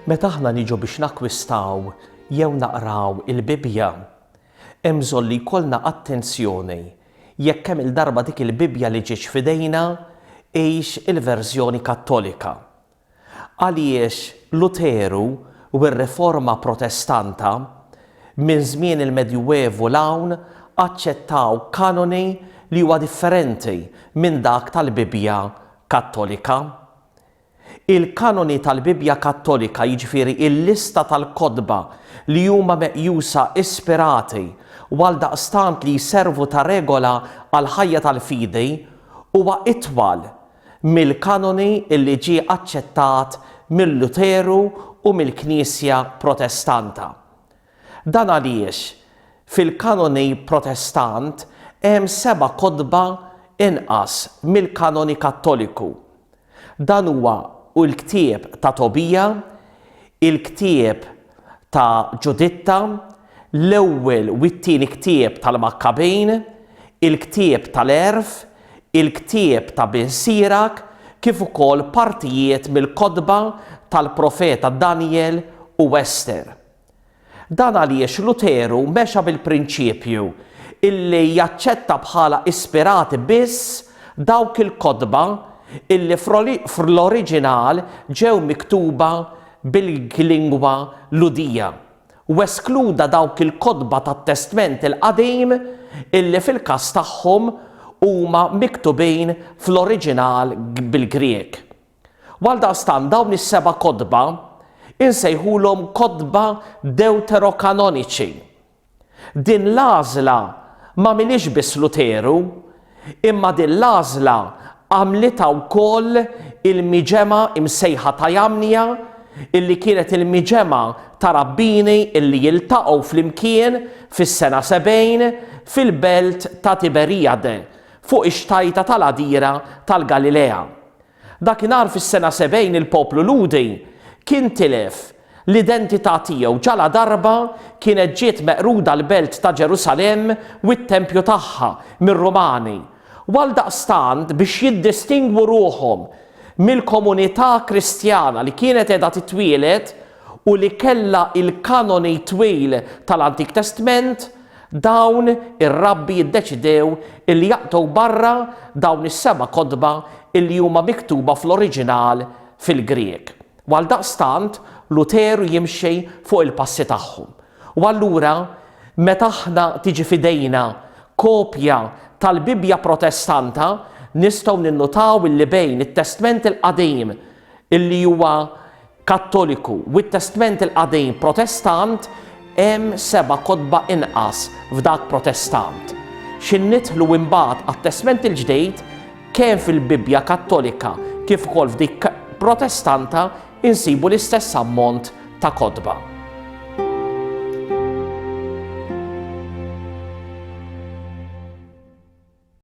Meta aħna niġu biex nakkwistaw jew naqraw il-Bibja, hemm bżonn li jkollna attenzjoni jekk kemm il-darba dik il-Bibja li ġietx f'idejna hijiex il-verżjoni Kattolika. Għaliex Luteru u r-Riforma Protestanta minn żmien il-Medjuevu l-hawn aċċettaw kanoni li huwa differenti minn dak tal-Bibja Kattolika. Il-kanoni tal-Bibja Kattolika, jiġifieri il-lista tal-kotba li huma meqjusa ispirati u għaldaqstant li jservu ta' regola għal ħajja tal-fidi huwa itwal mill-kanoni li ġie aċċettat mill-Luteru u mill-Knisja Protestanta. Dan għaliex fil-kanoni Protestant hemm 7 kotba inqas mill-kanoni Kattoliku. Dan huwa l-ktieb ta' Tobija, il-ktieb ta' Ġuditta, l-ewwel u t-tieni ktieb tal-Makkabejn, il-ktieb tal-Erf, il-ktieb ta' Ben Sirak, kif ukoll partijiet mill-kotba tal-profeta Daniel u Ester. Dan għaliex Luteru mexa bil-prinċipju illi jaċċetta bħala ispirati biss dawk il-kotba illi fl-oriġinal ġew miktuba bil-lingwa Ludija u eskluda dawk il-kotba tat-Testament il-Qadim illi fil-każ tagħhom huma miktubin fl-oriġinal bil-Griek. Għaldaqstant dawn is-7 kotba insejħulhom kotba deuterokanoniċi. Din l-għażla ma milix biss Luteru, imma din l-għażla għamlita wkoll il-miġema imsejħa ta' Jamnija, illi kienet il-miġema ta' rabbini illi jiltaqgħu flimkien fis-sena 70 fil-belt ta' Tiberijade fuq ix-xtajta tal-għadira tal-Galilea. Dakinhar fis-sena 70 il-poplu Ludi kien tilef l-identità tiegħu ġala darba kienet ġiet meqruda l-belt ta' Ġerusalemm u t-tempju tagħha mir-Rumani. Għaldaqstant biex jiddistingwu ruhom mill-komunità Kristjana li kienet qiegħda titwielet u li kellha il-kanoni twil tal-Antik Testament, dawn ir-rabbi jiddeċidew illi jaqtgħu barra dawn is-7 kotba illi huma miktuba fl-oriġinal fil-Griek. Għaldaqstant Luteru jimxi fuq il-passi tagħhom. U allura meta aħna tiġi fidejna kopja tal-Bibja Protestanta nistgħu ninnotaw illi bejn it-Testament il-Qadim illi huwa Kattoliku u t-Testament il-Qadim Protestant hemm 7 kotba inqas f'dak Protestant. X'innidħlu imbagħad għat-Testament il-Ġdid kemm fil-Bibja Kattolika kif ukoll f'dik Protestanta insibu l-istess ammont ta' kotba.